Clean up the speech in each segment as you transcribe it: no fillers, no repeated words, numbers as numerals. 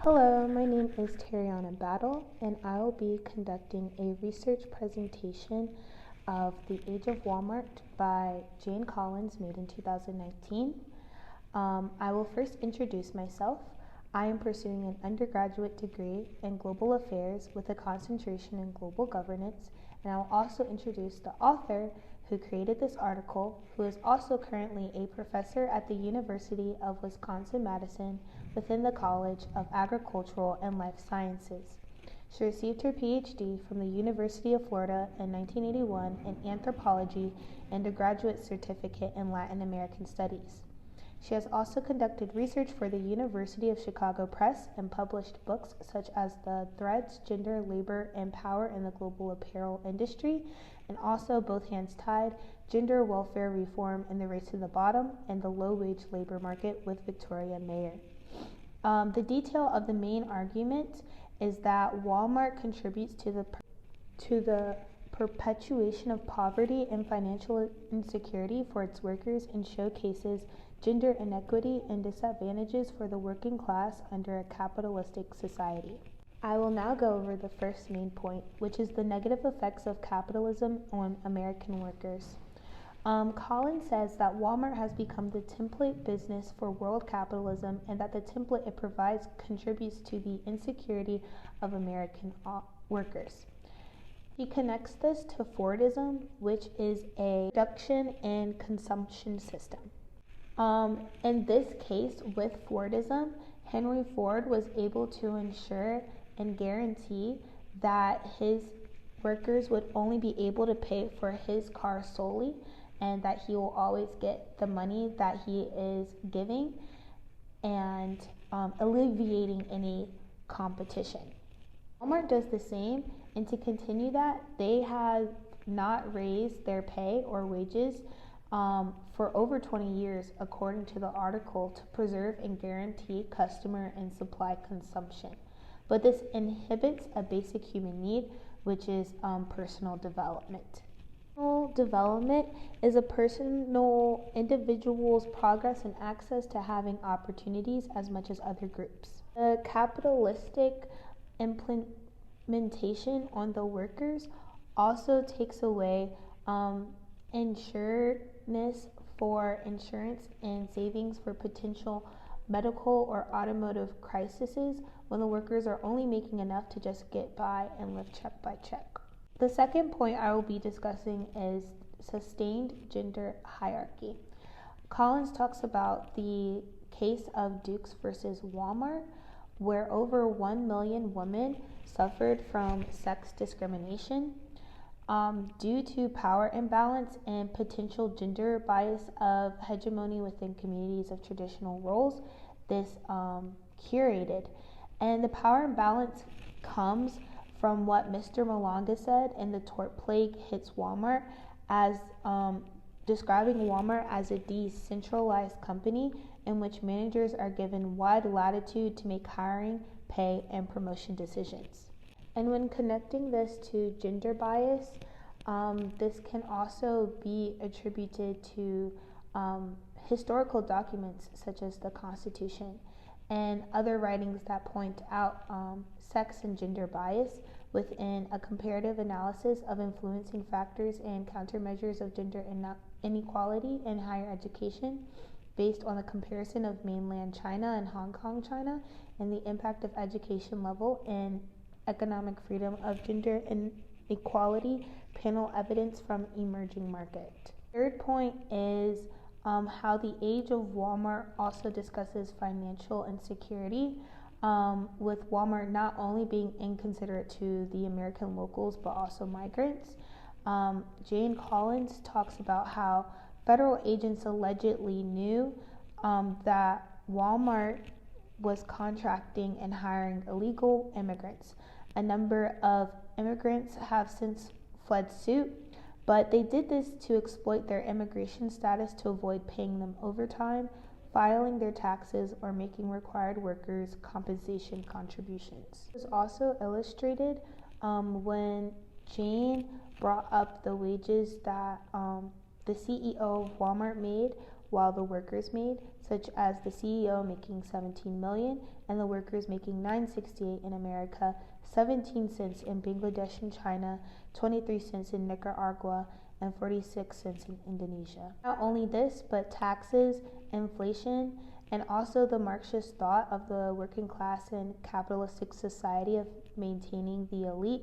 Hello, my name is Tariana Battle, and I will be conducting a research presentation of The Age of Walmart by Jane Collins, made in 2019. I will first introduce myself. I am pursuing an undergraduate degree in global affairs with a concentration in global governance, and I will also introduce the author who created this article, who is also currently a professor at the University of Wisconsin-Madison within the College of Agricultural and Life Sciences. She received her PhD from the University of Florida in 1981 in anthropology and a graduate certificate in Latin American studies. She has also conducted research for the University of Chicago Press and published books such as The Threads, Gender, Labor, and Power in the Global Apparel Industry, and also Both Hands Tied, Gender Welfare Reform and the Race to the Bottom, and the Low-Wage Labor Market with Victoria Mayer. The detail of the main argument is that Walmart contributes to the perpetuation of poverty and financial insecurity for its workers and showcases gender inequity and disadvantages for the working class under a capitalistic society. I will now go over the first main point, which is the negative effects of capitalism on American workers. Collins says that Walmart has become the template business for world capitalism and that the template it provides contributes to the insecurity of American workers. He connects this to Fordism, which is a production and consumption system. In this case, with Fordism, Henry Ford was able to ensure and guarantee that his workers would only be able to pay for his car solely, and that he will always get the money that he is giving, and alleviating any competition. Walmart does the same, and to continue that, they have not raised their pay or wages for over 20 years, according to the article, to preserve and guarantee customer and supply consumption. But this inhibits a basic human need, which is personal development. Personal development is a personal individual's progress and access to having opportunities as much as other groups. The capitalistic implementation on the workers also takes away insuredness for insurance and savings for potential medical or automotive crises when the workers are only making enough to just get by and live check by check. The second point I will be discussing is sustained gender hierarchy. Collins talks about the case of Dukes versus Walmart, where over 1 million women suffered from sex discrimination due to power imbalance and potential gender bias of hegemony within communities of traditional roles. This curated, and the power imbalance comes from what Mr. Malanga said in The Tort Plague Hits Walmart, as describing Walmart as a decentralized company in which managers are given wide latitude to make hiring, pay, and promotion decisions. And when connecting this to gender bias, this can also be attributed to historical documents such as the Constitution and other writings that point out sex and gender bias within a comparative analysis of influencing factors and countermeasures of gender inequality in higher education, based on the comparison of mainland China and Hong Kong, China, and the impact of education level and economic freedom of gender inequality, panel evidence from emerging market. Third point is how the age of Walmart also discusses financial insecurity, with Walmart not only being inconsiderate to the American locals but also migrants. Jane Collins talks about how federal agents allegedly knew that Walmart was contracting and hiring illegal immigrants. A number of immigrants have since fled suit, but they did this to exploit their immigration status to avoid paying them overtime, filing their taxes, or making required workers compensation contributions. It was also illustrated when Jane brought up the wages that the CEO of Walmart made while the workers made, such as the CEO making $17 million and the workers making $9.68 in America, 17 cents in Bangladesh and China, 23 cents in Nicaragua, and 46 cents in Indonesia. Not only this, but taxes, inflation, and also the Marxist thought of the working class and capitalistic society of maintaining the elite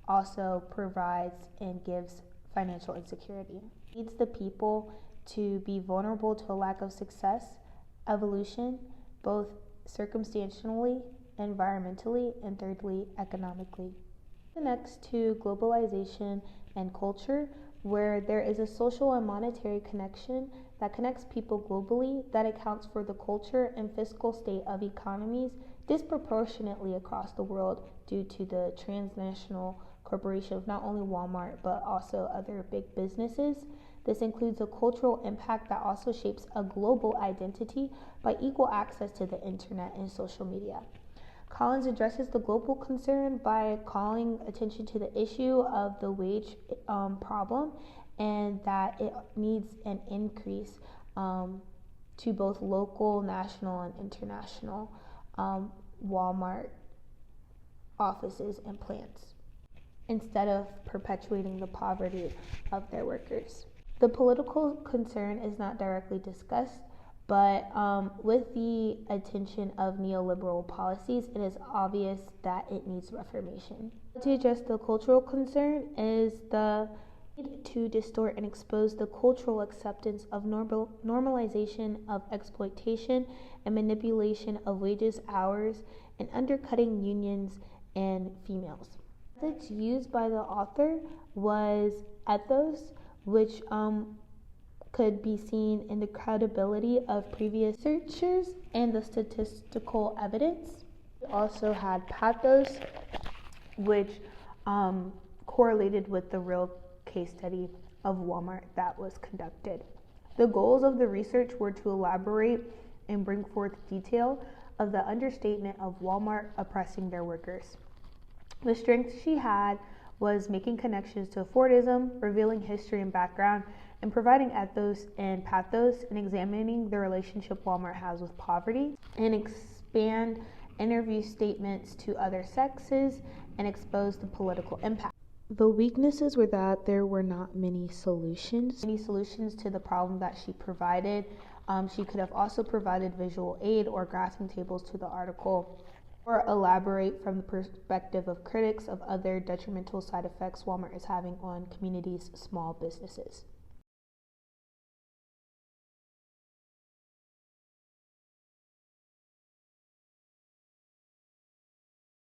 also provides and gives financial insecurity. It leads the people to be vulnerable to a lack of success, evolution, both circumstantially, environmentally, and thirdly, economically. Next to globalization and culture, where there is a social and monetary connection that connects people globally that accounts for the culture and fiscal state of economies disproportionately across the world due to the transnational corporation of not only Walmart but also other big businesses. This includes a cultural impact that also shapes a global identity by equal access to the internet and social media. Collins addresses the global concern by calling attention to the issue of the wage problem and that it needs an increase to both local, national, and international Walmart offices and plants instead of perpetuating the poverty of their workers. The political concern is not directly discussed, but with the attention of neoliberal policies, it is obvious that it needs reformation. To address the cultural concern is the need to distort and expose the cultural acceptance of normalization of exploitation and manipulation of wages, hours, and undercutting unions and females. The methods used by the author was ethos, which could be seen in the credibility of previous researchers and the statistical evidence. We also had pathos, which correlated with the real case study of Walmart that was conducted. The goals of the research were to elaborate and bring forth detail of the understatement of Walmart oppressing their workers. The strength she had was making connections to Fordism, revealing history and background, and providing ethos and pathos, and examining the relationship Walmart has with poverty, and expand interview statements to other sexes, and expose the political impact. The weaknesses were that there were not many solutions to the problem that she provided. She could have also provided visual aid or graphing tables to the article, or elaborate from the perspective of critics of other detrimental side effects Walmart is having on communities' small businesses.